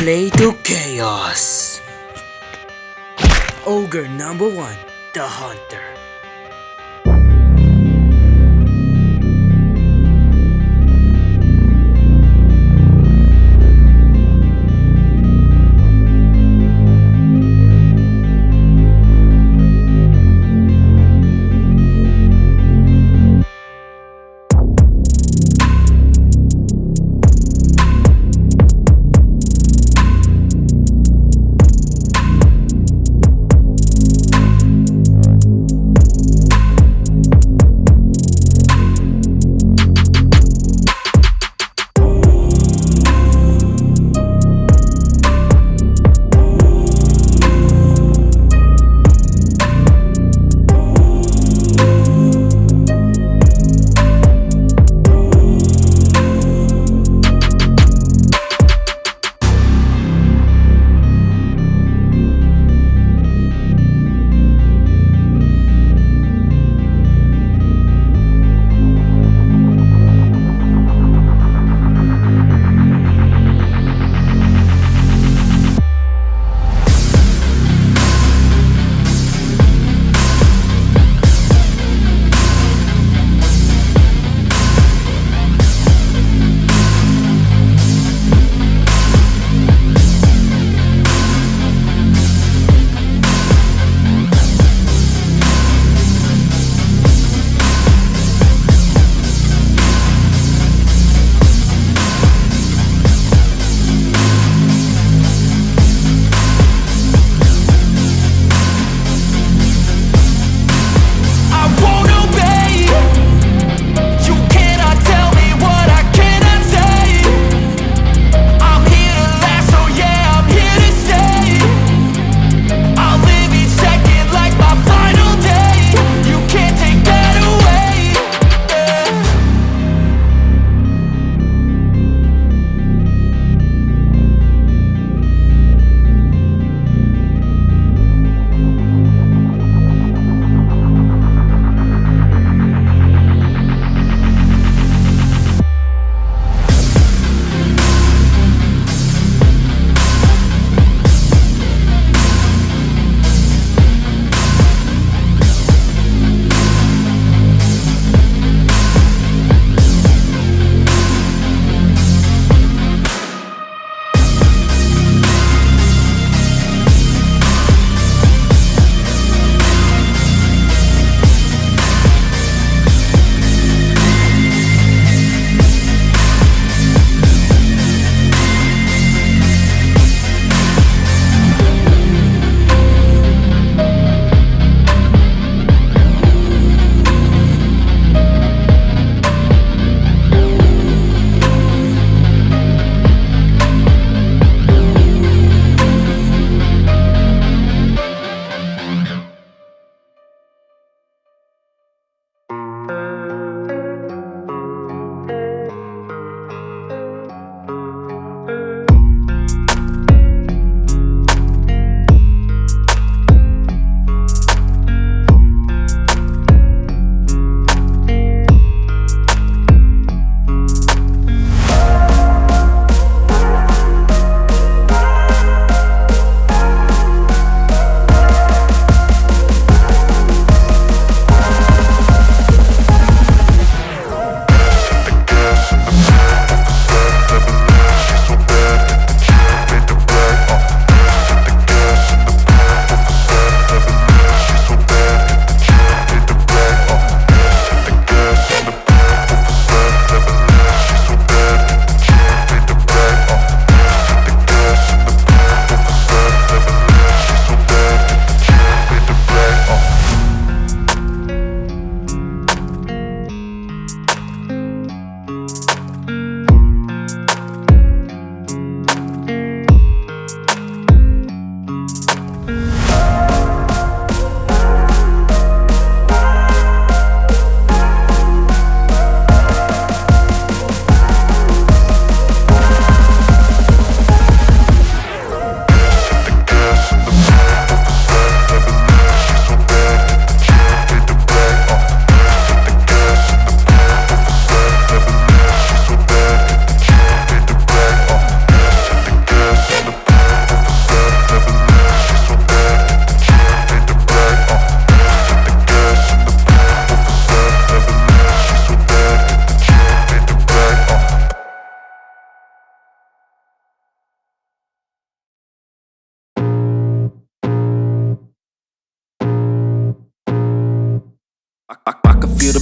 Play to chaos. Ogre number 1, the Hunter.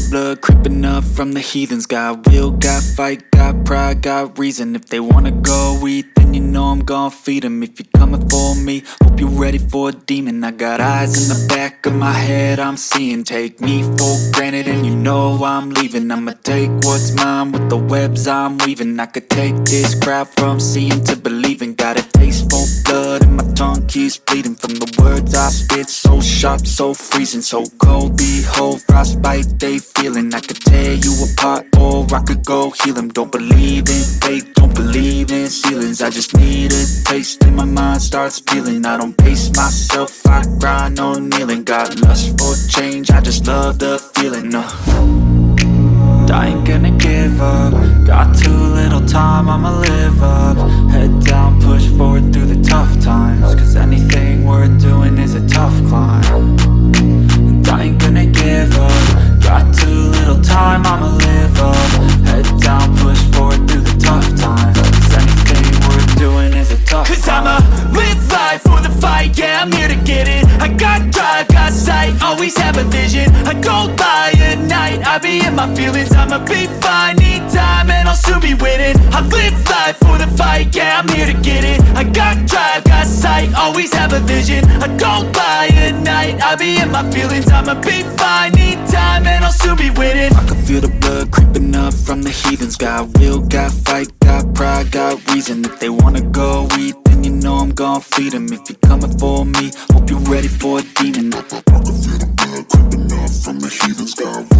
blood creeping up from the heathens. Got will, got fight, got pride, got reason. If they wanna go eat, then you know I'm gon' feed them. If you're coming for me, hope you're ready for a demon. I got eyes in the back of my head, I'm seeing. Take me for granted and you know I'm leaving. I'ma take what's mine with the webs I'm weaving. I could take this crowd from seeing to believing. Got a taste for blood and my tongue keeps bleeding from the words I spit. So sharp, so freezing, so cold. Behold, frostbite they feeling. I could tear you apart or I could go heal them. Don't believe in fate, don't believe in ceilings. I just need a taste and my mind starts peeling. I don't pace myself, I grind on kneeling. Got lust for change, I just love the feeling. I ain't gonna give up. Got too little time, I'ma live up. Head down, push forward through the tough times. Cause anything worth doing is a tough climb. And I ain't gonna give up. Got too little time, I'ma live up. Head down, push forward through the tough times. Cause anything worth doing is a tough climb. Cause I'ma live life for the fight, yeah, I'm here to get it. I got drive, got sight, always have a vision. I go by at night, I be in my feelings. I'ma be fine, need time, and I'll soon be winning. I live life for the fight, yeah, I'm here to get it. I got drive, got sight, always have a vision. I go by at night, I be in my feelings. I'ma be fine, need time, and I'll soon be winning. I can feel the blood creeping up from the heathens. Got will, got fight, got pride, got reason. If they wanna go eat, then you know I'm gon' feed them. If you're coming for me, hope you're ready for a demon. I can feel the blood creeping up from the heathens. Got